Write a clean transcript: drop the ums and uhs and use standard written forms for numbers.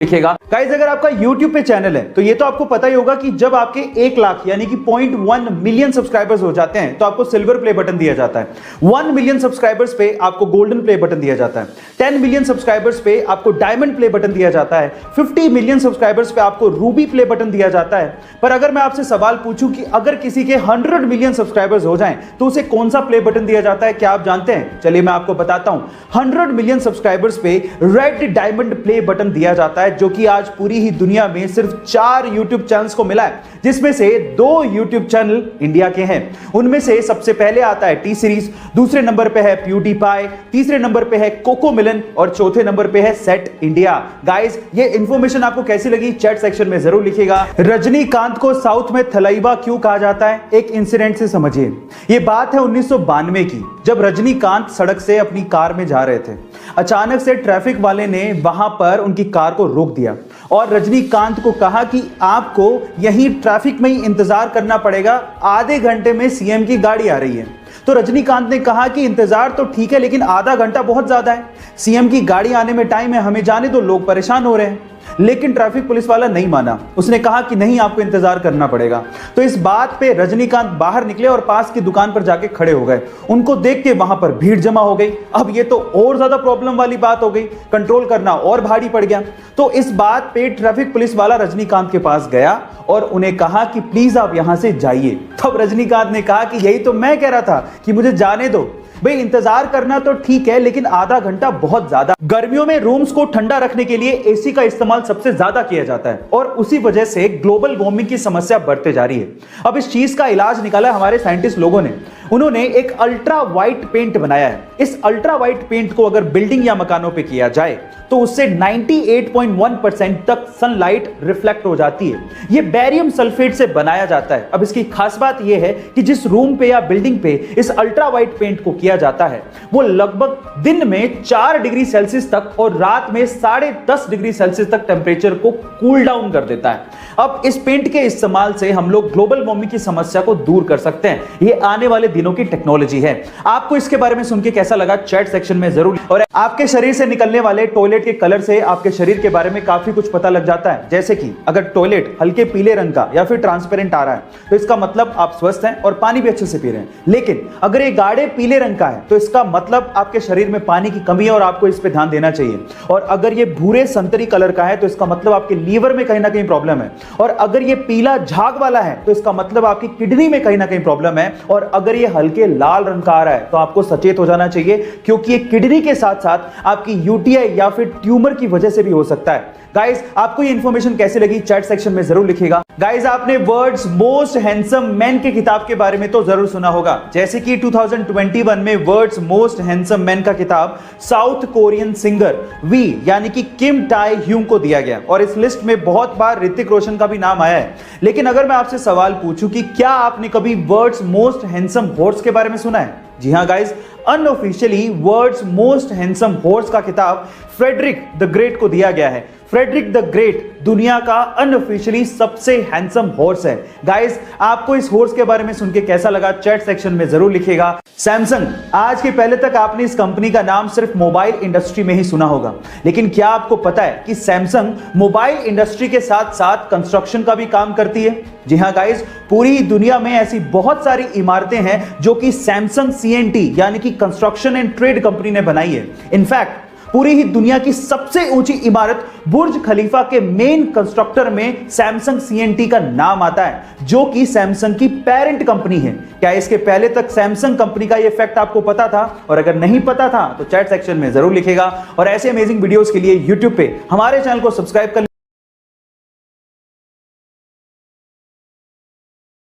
लिखेगा। गाइस अगर आपका YouTube पे चैनल है तो ये तो आपको पता ही होगा कि जब आपके 1 लाख यानी कि 0.1 मिलियन सब्सक्राइबर्स हो जाते हैं तो आपको सिल्वर प्ले बटन दिया जाता है। 1 मिलियन सब्सक्राइबर्स पे आपको गोल्डन प्ले बटन दिया जाता है। 10 मिलियन सब्सक्राइबर्स पे आपको डायमंड प्ले बटन दिया जाता है। 50 मिलियन सब्सक्राइबर्स पे आपको रूबी प्ले बटन दिया जाता है। पर अगर मैं आपसे सवाल पूछूं कि अगर किसी के 100 मिलियन सब्सक्राइबर्स हो जाएं तो उसे कौन सा प्ले बटन दिया जाता है, क्या आप जानते हैं? चलिए मैं आपको बताता हूं। 100 मिलियन सब्सक्राइबर्स पे रेड डायमंड प्ले बटन दिया जाता है, जो कि आज पूरी ही दुनिया में सिर्फ 4 YouTube चैनल्स को मिला है, जिसमें से 2 YouTube चैनल इंडिया के हैं। उनमें से सबसे पहले आता है टी सीरीज, दूसरे नंबर पे है प्यूडीपाई, तीसरे नंबर पे है कोको मिलन और चौथे नंबर पे है सेट इंडिया। गाइस ये इंफॉर्मेशन आपको कैसी लगी चैट सेक्शन में जरूर लिखिएगा। रजनीकांत को साउथ में थलाइवा क्यों कहा जाता है, एक इंसिडेंट से समझिए। ये बात है 1992 की, जब रजनीकांत सड़क से अपनी कार में जा रहे थे। अचानक से ट्रैफिक वाले ने वहां पर उनकी कार को रोक दिया और रजनीकांत को कहा कि आपको यहीं ट्रैफिक में ही इंतजार करना पड़ेगा, आधे घंटे में सीएम की गाड़ी आ रही है। तो रजनीकांत ने कहा कि इंतजार तो ठीक है लेकिन आधा घंटा बहुत ज्यादा है, सीएम की गाड़ी आने में टाइम है, हमें जाने दो, लोग परेशान हो रहे हैं। लेकिन ट्रैफिक पुलिस वाला नहीं माना, उसने कहा कि नहीं आपको इंतजार करना पड़ेगा। तो इस बात पे रजनीकांत बाहर निकले और पास की दुकान पर जाके खड़े हो गए। उनको देख के वहां पर भीड़ जमा हो गई। अब ये तो और ज्यादा प्रॉब्लम वाली बात हो गई, कंट्रोल करना और भारी पड़ गया। तो इस बात पे ट्रैफिक पुलिस वाला रजनीकांत के पास गया और उन्हें कहा कि प्लीज आप यहां से जाइए। तब रजनीकांत ने कहा कि यही तो मैं कह रहा था कि मुझे जाने दो भाई, इंतजार करना तो ठीक है लेकिन आधा घंटा बहुत ज्यादा। गर्मियों में रूम्स को ठंडा रखने के लिए एसी का इस्तेमाल सबसे ज्यादा किया जाता है और उसी वजह से ग्लोबल वार्मिंग की समस्या बढ़ते जा रही है। अब इस चीज का इलाज निकाला हमारे साइंटिस्ट लोगों ने। उन्होंने एक अल्ट्रा वाइट पेंट बनाया है। इस अल्ट्रा वाइट पेंट को अगर बिल्डिंग या मकानों पे किया जाए तो उससे 98.1% तक सनलाइट रिफ्लेक्ट हो जाती है। यह बेरियम सल्फेट से बनाया जाता है। अब इसकी खास बात यह है कि जिस रूम पे या बिल्डिंग पे इस अल्ट्रा वाइट पेंट को किया जाता है वो लगभग दिन में 4 डिग्री सेल्सियस तक और रात में 10.5 डिग्री सेल्सियस तक टेम्परेचर को कूल डाउन कर देता है। अब इस पेंट के इस्तेमाल से हम लोग ग्लोबल वार्मिंग की समस्या को दूर कर सकते हैं। ये आने वाले दिनों की टेक्नोलॉजी है। आपको इसके बारे में सुन के कैसा लगा चैट सेक्शन में जरूर। और आपके शरीर से निकलने वाले टॉयलेट के कलर से आपके शरीर के बारे में काफी कुछ पता लग जाता है। जैसे कि अगर टॉयलेट हल्के पीले रंग का या फिर ट्रांसपेरेंट आ रहा है तो इसका मतलब आप स्वस्थ हैं और पानी भी अच्छे से पी रहे हैं। लेकिन अगर ये गाढ़े पीले रंग का है तो इसका मतलब आपके शरीर में पानी की कमी है और आपको इस पे ध्यान देना चाहिए। और अगर ये भूरे संतरी कलर का है तो इसका मतलब आपके लीवर में कहीं ना कहीं प्रॉब्लम है। और अगर ये पीला झाग वाला है तो इसका मतलब आपकी किडनी में कहीं ना कहीं प्रॉब्लम है। और अगर ये हल्के लाल रंग का आ रहा है तो आपको सचेत हो जाना चाहिए, क्योंकि ये किडनी के साथ साथ आपकी यूटीआई या फिर ट्यूमर की वजह से भी हो सकता है। गाइस आपको ये इंफॉर्मेशन कैसी लगी चैट सेक्शन में जरूर लिखिएगा। गाइस आपने वर्ल्ड्स मोस्ट हैंडसम मैन के किताब के बारे में तो जरूर सुना होगा, जैसे कि 2021 में वर्ल्ड्स मोस्ट हैंडसम मैन का किताब साउथ कोरियन सिंगर वी यानी कि किम टाई ह्यूंग को दिया गया। और इस लिस्ट में बहुत बार ऋतिक रोशन का भी नाम आया है। लेकिन अगर मैं आपसे सवाल पूछूं कि क्या आपने कभी वर्ल्ड्स मोस्ट हैंडसम हॉर्स के बारे में सुना है? जी हां guys, unofficially world's most handsome horse का किताब फ्रेडरिक द ग्रेट को दिया गया है। फ्रेडरिक द ग्रेट दुनिया का अनऑफिशियली सबसे हैंडसम हॉर्स है। गाइस आपको इस हॉर्स के बारे में सुन के कैसा लगा चैट सेक्शन में जरूर लिखिएगा। सैमसंग, आज के पहले तक आपने इस कंपनी का नाम सिर्फ मोबाइल इंडस्ट्री में ही सुना होगा, लेकिन क्या आपको पता है कि सैमसंग मोबाइल इंडस्ट्री के साथ साथ कंस्ट्रक्शन का भी काम करती है? जी हां गाइस, पूरी दुनिया में ऐसी बहुत सारी इमारतें हैं जो कि सैमसंग सीएनटी यानी कि कंस्ट्रक्शन एंड ट्रेड कंपनी ने बनाई है। इनफैक्ट पूरी ही दुनिया की सबसे ऊंची इमारत बुर्ज खलीफा के मेन कंस्ट्रक्टर में सैमसंग सीएनटी का नाम आता है, जो कि सैमसंग की पेरेंट कंपनी है। क्या इसके पहले तक सैमसंग कंपनी का ये फैक्ट आपको पता था? और अगर नहीं पता था तो चैट सेक्शन में जरूर लिखेगा। और ऐसे अमेजिंग वीडियोस के लिए यूट्यूब पे हमारे चैनल को सब्सक्राइब कर